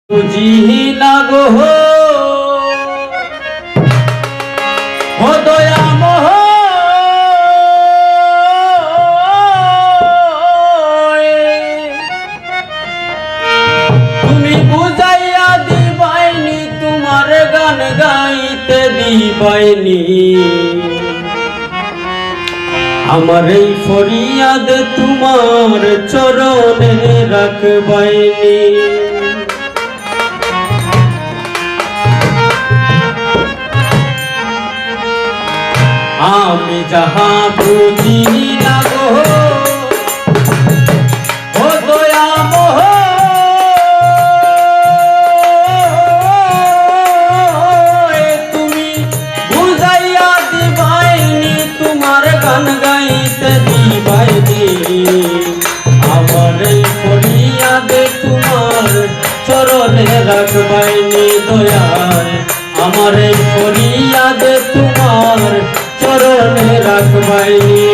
বুঝি না গো ও দয়া মোহ তুমি বুঝাইয়া দিবাইনি তোমার গান গাইতে দিবাইনি আমার এই ফরিয়াদ তোমার চরণে রাখবাইনি আমি যাহা বুঝি না গো ও দয়া মোহ তুমি বুঝাইয়া দিবাইনি তোমার গান গাইতে দিবাইনি আমার এই ফরিয়াদে তোমার চরণে রাখবাইনি দয়াল আমার এই ফরিয়াদে তোমার চরণে রাখবাইনি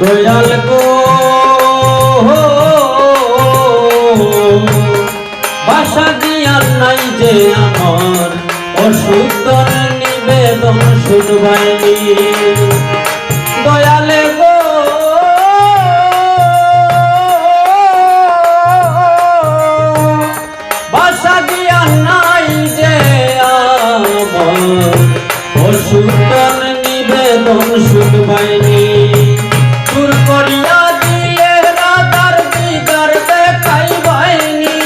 দয়াল গো বাসা দিয়ার নাই যে আমার অসুন্দর নিবেদন শুনবাইনি দয়াল গো বাসা দিয়ার নাই যে আমার অসুন্দর নিবেদন শুনবাইনি দূর করিয়া দিলে রাধার দিদার দেখাইবাইনি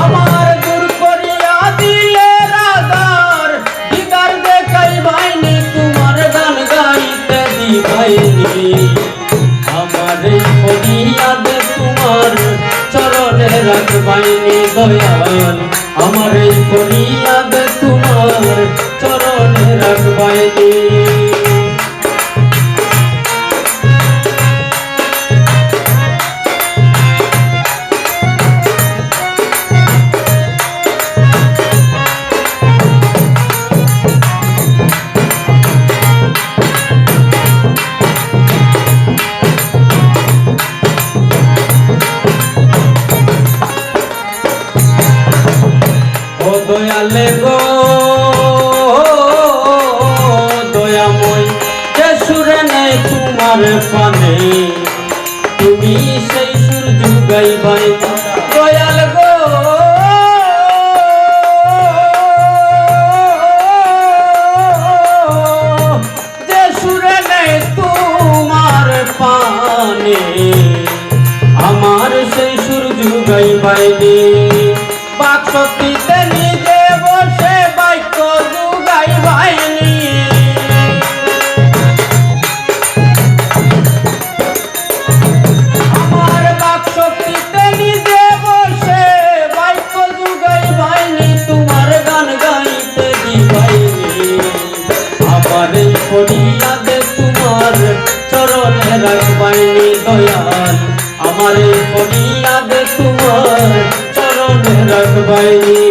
আমার দূর করিয়া দিলে রাধার দিদার দেখাইবাইনি তোমার গান গাইতে দিবাইনি আমার এই ফরিয়াদে তোমার চরণে রাখবাইনি দয়াল আমার এই ফরিয়াদে তোমার চরণে রাখবাইনি ও দয়ালে গো দয়াময় যে সুরে নেই তোমার পানে তুমি সেই সুর যুগাইবাই দয়াল গো যে সুরে নেই তোমার পানে আমার সেই সুর যুগাইবাই দে বাক্সটিতে নিজে বসে বাক্য যুগাইবাইনি আমার বাক্সটিতে নিজে বসে বাক্য যুগাইবাইনি তোমার গান গাইতে দিবাইনি আমার এই ফরিয়াদে তোমার চরণে রাখবাইনি দয়াল আমার এই ফরিয়াদে তোমার চরণে রাখবাইনি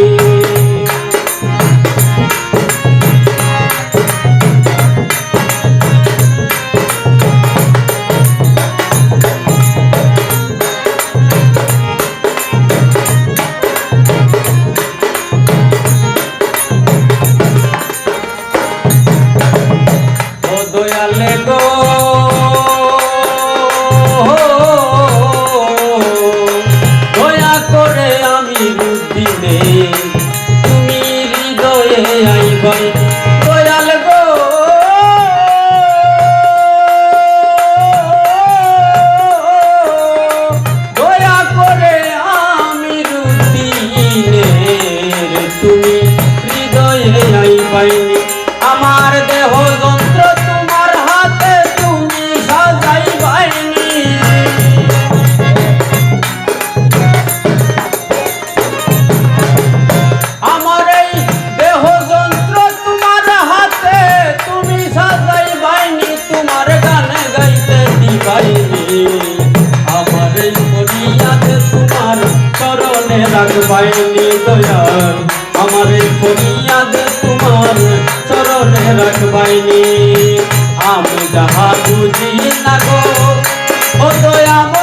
ও দয়ালে গো দয়া করে আমি রূপ দিনে রাখবাইনি দয়াল আমারে ফরিয়াদ তোমার চরণে রাখবাইনি আমি যাহা বুঝি না গো ও দয়াময়